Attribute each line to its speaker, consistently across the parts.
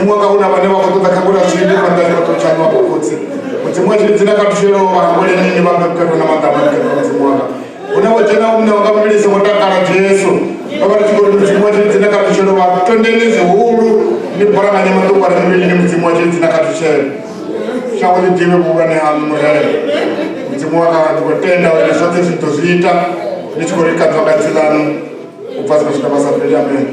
Speaker 1: mwaka una bane bakotoka kabura chinde kwanda kutochana bakotse mutimwaje dzina katushero bangole nini bamekero na madama mutimwaka unawo tena umne wakabiliza mutakala Yesu baba chikoro mutimwaje dzina katushero batondenize huru ni baraka nyama to para ni mutimwaje dzina katushero shawali jiwe bugane hamu murere mutimwaka tukotenda wale sote sitozita nichikoro katwa katilano upasa kushikabasa pele amen.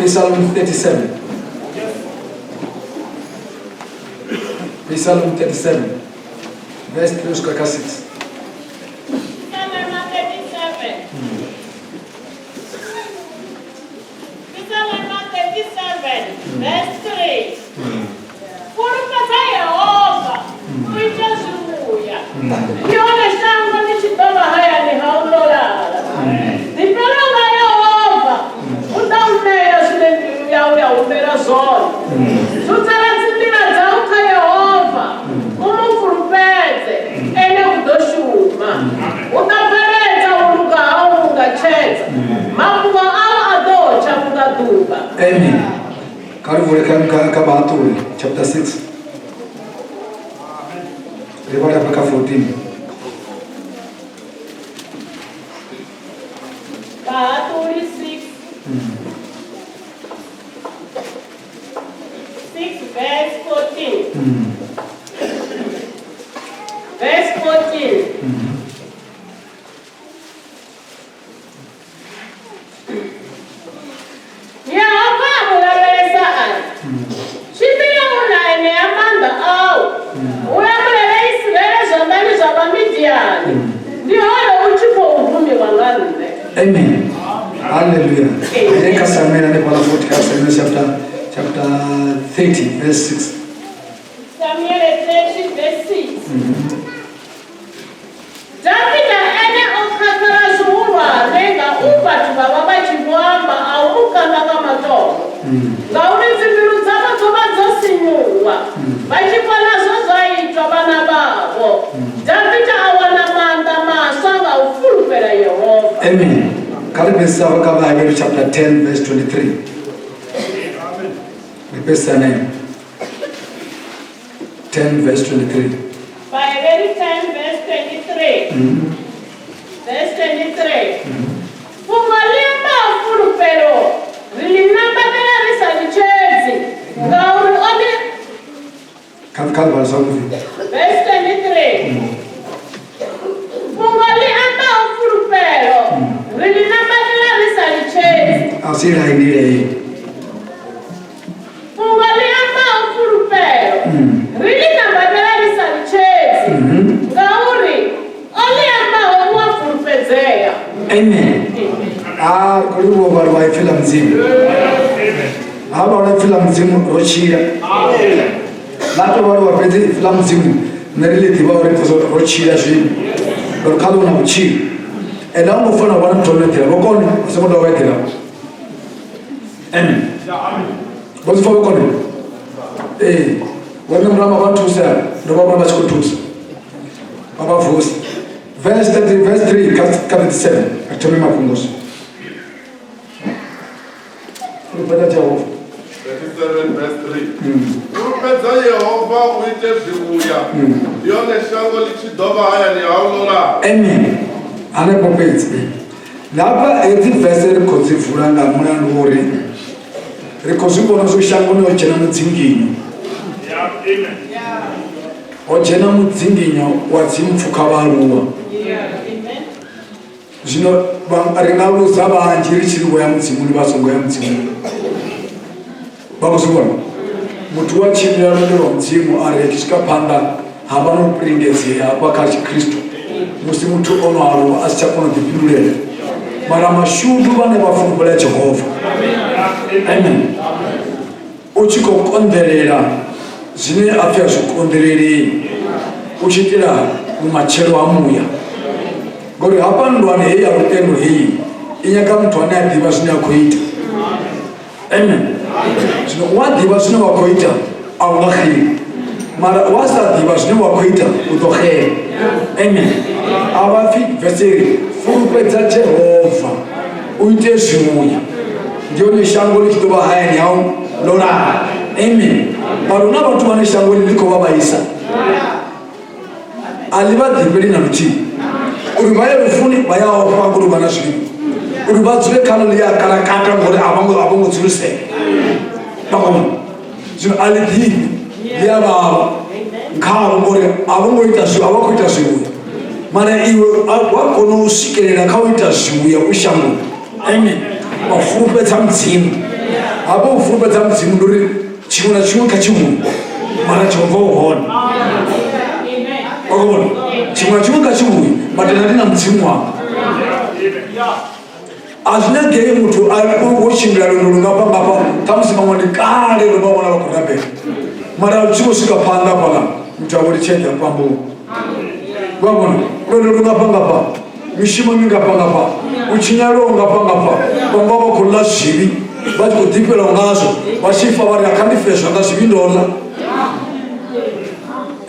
Speaker 2: Psalm 37. Psalm 37. Verse 3 to 6. Amen. Chapter 6. Report Africa 14. Amen. Hallelujah. Chapter 30, verse 6.
Speaker 3: Samuel 30, verse 6. David ene okakara zuwa lenga ubatu baba chibwamba auka kama tomo. Ngauri zibiru zaba toba zosinyuwa. Bachipana zozaitwa bana babo. David awana manda masanga ufulu pera Yehova.
Speaker 2: Amen. Bible chapter 10 verse 23. Repeat the name. 10 verse 23.
Speaker 3: Bible 10 verse 23. Verse 23. Fungalimba ufulu pero. Rilinamba tena risa lichezi. Ngauri odi.
Speaker 2: Verse
Speaker 3: 23. Fungalimba ufulu pero. Rilinamba tena risa lichezi.
Speaker 2: I'll see right here.
Speaker 3: Fungalimba ufulu pero. Rilinamba tena risa lichezi. Ngauri oli amba ufulu pezea.
Speaker 2: Amen. Kuliwo bali waifila mzimu. Aba waifila mzimu rochira. Lato bali wapezi mzimu. Nerili tiba wale rochira shini. Lokalo na uchi. Ela umufana wana mtonetera. Wokoni usemoda wetera. Amen. Bozi fa wokoni. Wana mrama bantusa. Ndo baba bachikutusa. Baba vusi. Verse 30, verse 3, 37. Actually, my fingers. Fulufhedza Jehova.
Speaker 4: 37 verse 3. Fulufhedza Yehova uite zviuya. Yone shango lichidova haya ni haunora.
Speaker 2: Amen. Hanefho fhedzi. Lapha hedzi vhese ri khou dzi vula nga mulandu uri ri khou zwi vhona zwo shangoni ho dzhena mudzinginyo. Ho dzhena mudzinginyo wa dzimpfu kha vhaaluwa. Zwino ri nga luza vhanzhi ri tshi ri vho ya mudzimuni vha songo ya mudzimuni. Vha khou zwi vhona muthu wa tshimbila lwendo lwa mudzimu ari tshi swika phanḓa ha vha no pringedzea hafha kha Tshikristo musi muthu o no aluwa a si tsha kona u ḓifhindulela. Mara mashudu vhane vha fulufhela Jehova. Amen. U tshi khou konḓelela zwine a pfhi a zwi konḓeleli u tshi itela vhumatshelo ha muya ngori hafha nndwani heyi ya lutendo heyi i nyaga muthu ane a ḓivha zwine a khou ita. Amen. Zwino wa ḓivha zwine wa khou ita a u nga xeli mara wa sa ḓivha zwine wa khou ita u ḓo xela. Amen. A vha pfhi veseri fulufhedza Jehova u ite zwimuya ndi hone shango ḽi tshi ḓo vha hayani hau ḽo lala. Amen. Mara hu na vhathu vhane shangoni ḽi khou vha vhaisa a ḽi vha ḓivheli na luthihi uri vha ye lufuni vha ya ofha ngori vha na zwino uri vha dzule khaḽo ḽi a kalakata ngori a vho ngo dzulisea. Zwino a ḽi ḓivhi ḽi a vhavha khavho ngori a vho ngo ita a vha khou ita zwimuya mara iwe wa kona u swikelela kha u ita zwimuya u shangoni. Amen. Wa fulufhedza mudzimu hafho u fulufhedza mudzimu ndi uri tshiṅwe na tshiṅwe kha tshimuya mara Jehova u hone. Wakona tshiṅwe na tshiṅwe kha tshimuya madana ndi na mudzimu wanga. A zwi nyagei muthu wo tshimbila lwendo lungafha ngafha ṱhamusi vhaṅwe ndi kale ndo vha vhona vha khou rabela mara tshi khou swika phanḓa hafhaḽa muthu a vho ri tsheke pamboni. Vhavhona lwendo lungafha ngafha mishumo mingafha ngafha u tshinyalaho ngafha ngafha vhaṅwe vha khou ḽa zwivhi vha tshi khou ḓifhela ngazwo vha tshi fa vha ri a kha ndi feswa nga zwivhi ndo ḽa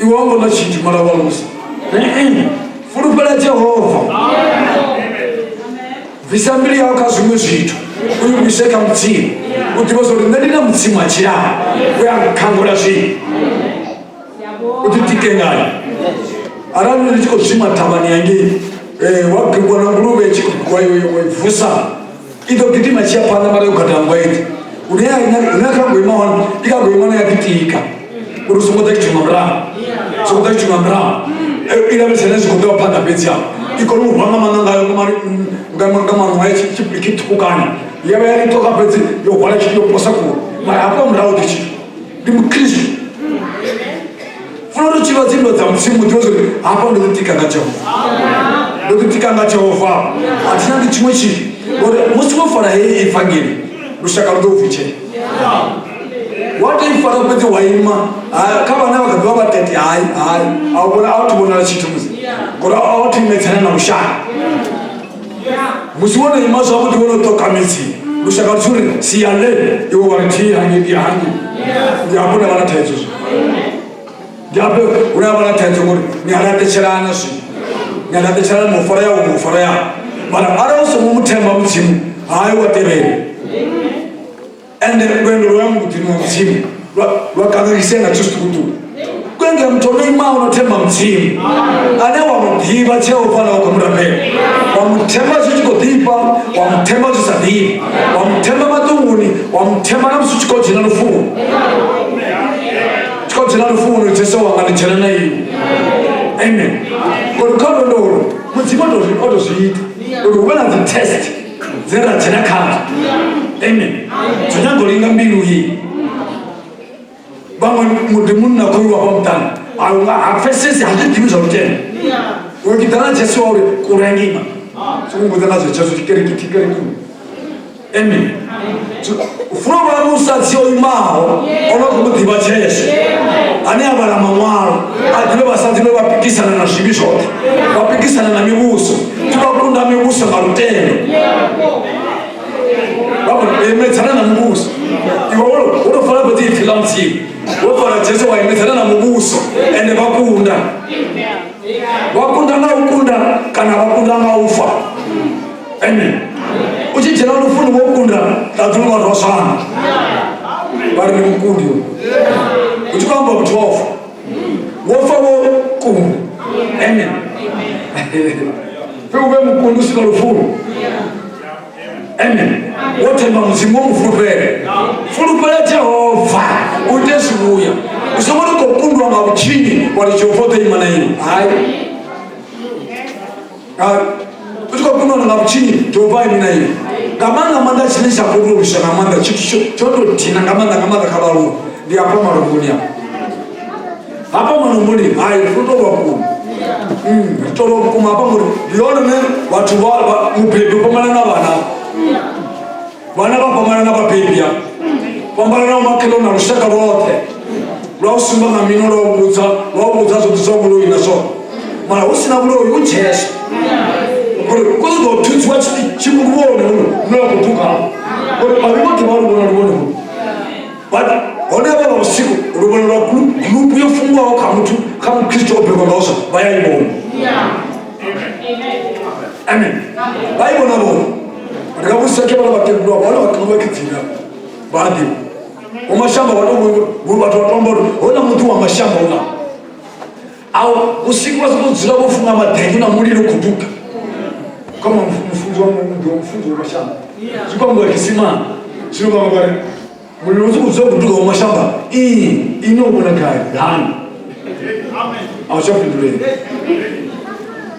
Speaker 2: iwe wa ngo ḽa tshithu mara wa lusa. Fulufhela Jehova. Bvisa mbilu yau kha zwiṅwe zwithu u imise kha mudzimu u ḓivha zwa uri nṋe ndi na mudzimu a tshilaho u ya khangula zwino u ḓitike ngayo. Arali ndi tshi khou zwima thavhani yangei wa gigwa na nguluvhe tshi khou wa vusa i ḓo gidima tshi ya phanḓa mara yo gada ngwaiti une kha ngo ima hone i kha ngo ima na ya ḓitika uri u songo ḓa tshithu nga murahu songo ḓa tshithu nga murahu i lavhelesana zwi khou ḓa phanḓa fhedzi yao i kone u rwa nga maṋa ngayo nga maṅwe ya tshiṱhukukani ya vha ya ḽi ṱoka fhedzi yo hwala tshithu yo posa kuwe mara hafha murahu ḓi tshithu ndi mukristu. Funa uri tshi vha dzindo dza mudzimu ḓivha zuri hafha ndo ḓitika nga Jehova ndo ḓitika nga Jehova a thi nyagi tshiṅwe tshithu ngori musi wo fara heyi evangeli lushaka lu ḓo u bvitshela wa tou i fara fhedzi wa ima kha vhane vha kha ḓi vha vha tete hayi a u thu vhonala tshithu musi ngori a u thu imedzana na lushaka musi wo no ima zwavhuḓi wo no ṱoka medzini lushaka lu tshi uri sia ḽe iwe wa ri thi hanyi ndi hanyi ndi hafho nda vha na thaidzo zwo ndi hafho hune ha vha na thaidzo ngori ni a laṱetshelana zwino ni a laṱetshelana mufara yawo mufara yawo mara arali u songo muthemba mudzimu hayi wa tevhela ende lwendo lwa muḓini wa mudzimu lwa kanganyisea nga tshithu tshiṱukuṱuku kwenge muthu ono imaho no themba mudzimu ane wa muḓivha Jehova na wa khou murabela wa muthemba zwi tshi khou ḓifha wa muthemba zwi sa ḓifhi wa muthemba maṱunguni wa muthemba na musi u tshi khou dzhena lufuno tshi khou dzhena lufuno Jesu wanga ndi dzhena na iwe. Amen. Ngori kha lwendo ulu mudzimu o to zwi ita uri hu vhe na dzi test dzine ra dzhena khadzo. Amen. Zwi nyaga u linga mbilu iyi vhaṅwe muḓi munna khou iwa vha muṱani a pfesesi ha zwi ḓivhi zwa lutendo uri kiḓana Jesu wa uri kurangima sokumbudza nazwo Jesu tikerikima. Amen. Funa vha musadzi o imaho ono khou muḓivha Jesu ane a vhala maṅwalo a ḓivhe vhasadzi vhe vha pikisana na zwivhi zwoṱhe vha pikisana na mivhuso ti vha kunda mivhuso nga lutendo imedzana na muvhuso iwe wo to fara fhedzi ipfhi ḽa mudzimu wo fara Jesu wa imedzana na muvhuso ende vha kunda nga u kunda kana vha kunda nga u fa. Amen. U kuchichera ufunu wokunda tatulwa rosana bari mkundi uchikamba kutofa wofa wokunda amen pewe mkundu sika ufunu amen wote mzimu ufupere fulupere Jehova utesibuya usomona ko kundwa mabuchini walichovote imana hiyo Kutuka kuna na mchini Jehova ni nayo. Gamanga manda chinisha kudu bishana manda chikisho chondo tina gamanga kabaru ndi hapa marungunia. Hapa marunguni ai futo waku. Tolo kuma hapa muri. Liona ne watu wa mupepe pamana na bana. Bana ba pamana na bapepia. Pamana na makelo na rushaka wote. Rausimba na minoro wabuza zo tuzomulu inaso. Mara usina bulo yuchesh. Kuzo tutu wachini chimukuone no kutuka. Abimote barubona. But oneba usiku urubona group yofungwa okamutu kama Kristo opeko ngoso bayayimo. Amen. Bible nabo. Ndikabusekela bategulwa wala bakamwekitina. Badi. Umashamba wadogo watu watombo ona mtu wa mashamba una. Au usiku wazikuzira bofunga madengu na muliro kuduka. Kama mfunzo wa Mungu ndio mfunzo wa mashamba. Sio ngo kisima. Sio ngo bale. Muliro kuduka wa mashamba. Ino bona kai. Amen. Au shafi ndule.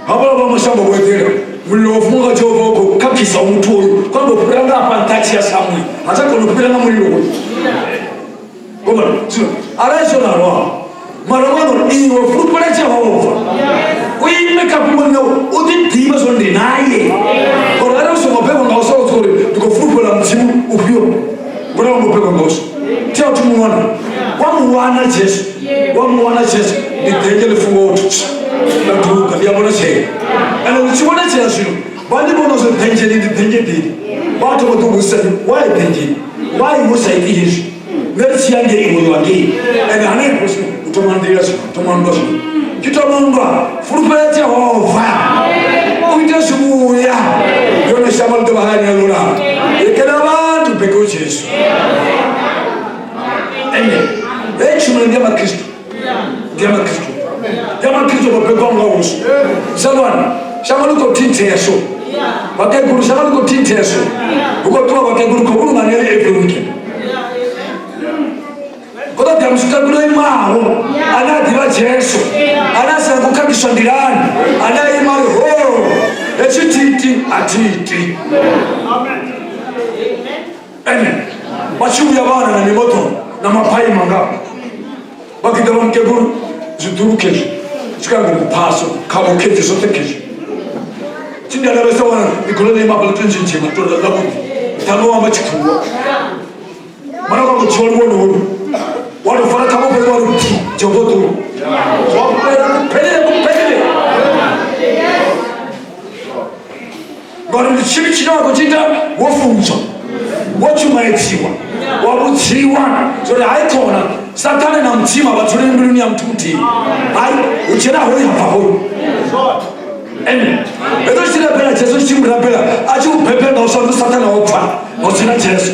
Speaker 2: Hapa wa mashamba wetera. Muliro funga Jehova ko kakisa mtu huyo. Kwamba kupelanga hapa ntachi ya Samuel. Hata kwa kupelanga muliro. Koma. Sio. Araisho na roho. Maramano iwe fulupere Jehova. Uimeka kumwana uditiba zonde naye. Orara so mapego ngausa utore duko fulupere mzimu upyo. Bora mapego ngausa. Tia tumwana. Wamuwana Yesu. Wamuwana Yesu. Nitengele fungo utuchi. Na turuka ya bona che. Ana uchiwana Yesu. Bandi bona zo tenje. Watu watungusa. Why tenje? Why musaidi Yesu? Merci yange iwo wange. Ena ane kusu. Tomandoshi. Kitomamba, fulupere Jehova. Uitesibuya. Yone shamal de bahari alura. Ekena bantu peko Yesu. Amen. Echumene ndiama Kristo. Ndiama Kristo bapeko ngawusu. Salwana, shamaluko tinte yeso. Bakeguru shamaluko tinte yeso. Uko tuwa bakeguru ko ngane every weekend. Koda diamshika kuno imaro ana diba Yesu ana sangu kabisha ndirani ana imaro echititi atiti amen bachimu ya bana na mimoto na mapai manga bakidaba mkeguru zidurukeje chikangu paso kabukeje sotekeje tinda na besa wana ikolone mabalo tunjinje matola zabuti tano wa machikuwa mara kwa choni wono watu fara kama kwa watu jogoto pele bari chibichina kujita wofunzo wachumaitiwa wabutiwa zole haitona satani na mtima batule mbili ya mtuti hai uchena hoya paho amen edo sina pela Yesu chimbra pela achu pepe na uso satani opa ochena Yesu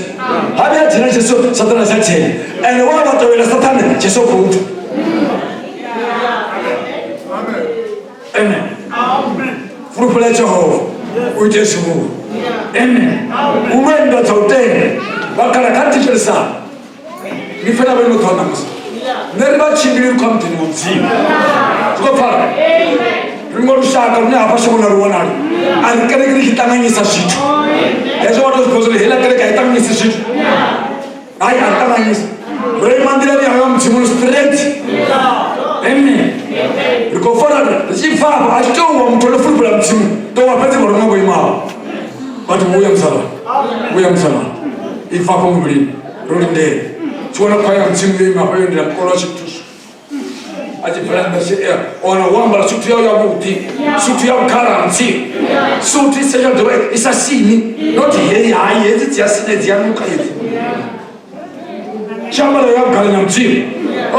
Speaker 2: habia tena Yesu satani zache ene wala watu satani Yesu kuutu amen fulupere Jehova uitesibu amen umendo tautene bakala katikele sana nifena beno tona musa nerba chingiri kamtini mumzima tukofara amen ringo shaka ne apashona ruwanali alikere kiri kitanganyisa shitu ezo watu pozole hela kere kitanganyisa shitu ai atanganyisa wewe mandira ni hayo mtimu straight amen tukofara zifa acho mtole fulbula mtimu to wapete borongo imao watu uya msala ifa kombuli rolinde tuona kwa ya mtimu yema hapo ndio mkoloship tu aje branda se ona wamba sutu yao ya buti sutu yao karanti sutu se ya doe isasini not yeye ayezi tiasine dianuka yeti chama la yao kala mtimu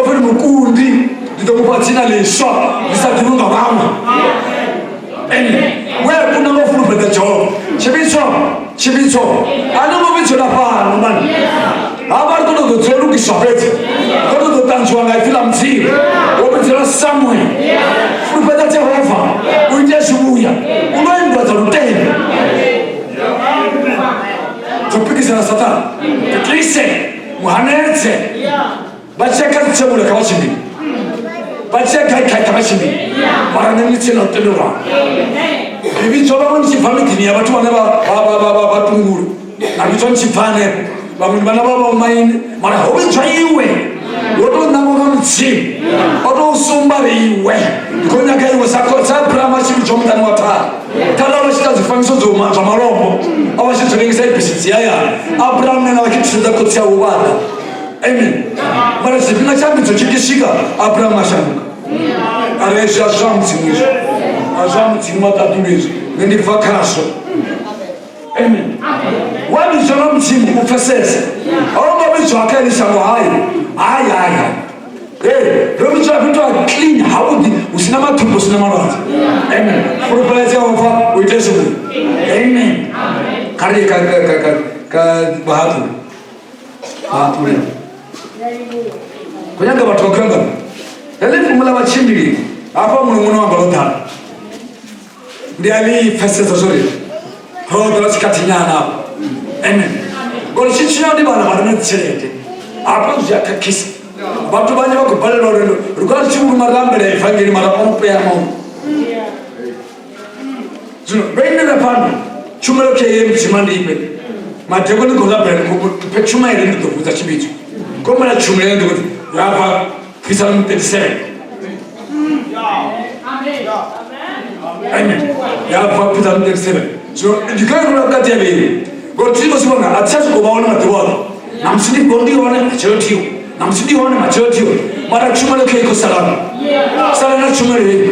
Speaker 2: oferi mukundi nditokupatina lesha bisatunga mama amen wewe kuna mafuru pete cho chibicho chibitso ano bicho la pa man abar to do tselu ki shapet to do tanjwa ngai filam tsi o bitso samwe fupeta Jehova uite shubuya unaimba to tena tupikisa na Satan kise muhanetse bacheka tsebula kawachimi bacheka kai kawachimi marana nitsena tendora bibi choba moni family ya watu wana ba tunguru na bicho chipane ba mun bana ba main mara hobi chaiwe wodo namoga mchi odo sumbare iwe konya kai wasako sabra machi chomta no ata tala washita zifanyiso zo marombo awashi tengisa ibisisi ya Abraham na wakitsuda kutsia ubada amen mara sipina chambizo chikishika Abraham ashamuka aresha shamsi mwisho azamu timata tulizo nindi vakaso amen wani shalom timu ufasese aomba bicho akali shango haya robi cha vitu clean haudi usina matumbo usina marata amen propeleza wafa uiteso amen kari ka bahatu kunyanga watu wakanga elefu mula wachimbili hapa mwana wa balota ndiali feseza zuri hodra sikatinyana amen gol chichina ndi bana bana tselete apa zaka kisi batu banya bako balelo rendo rugal chimuru marambele fangiri marapompe ya mo zuno bende na panda chumelo ke yem chimandi ibe mateko ni gola bele ko pe chuma ile ndo kuza chibicho koma na chumelo ndo yapa kisa mtetsele amen ya pa pita mtetsele so dikana kuna kati ya bele gotizo sibona atsazo ko baona matwala namsidi gondi wana chotio namsidi wana machotio mara chumelo ke ko salama salana chumelo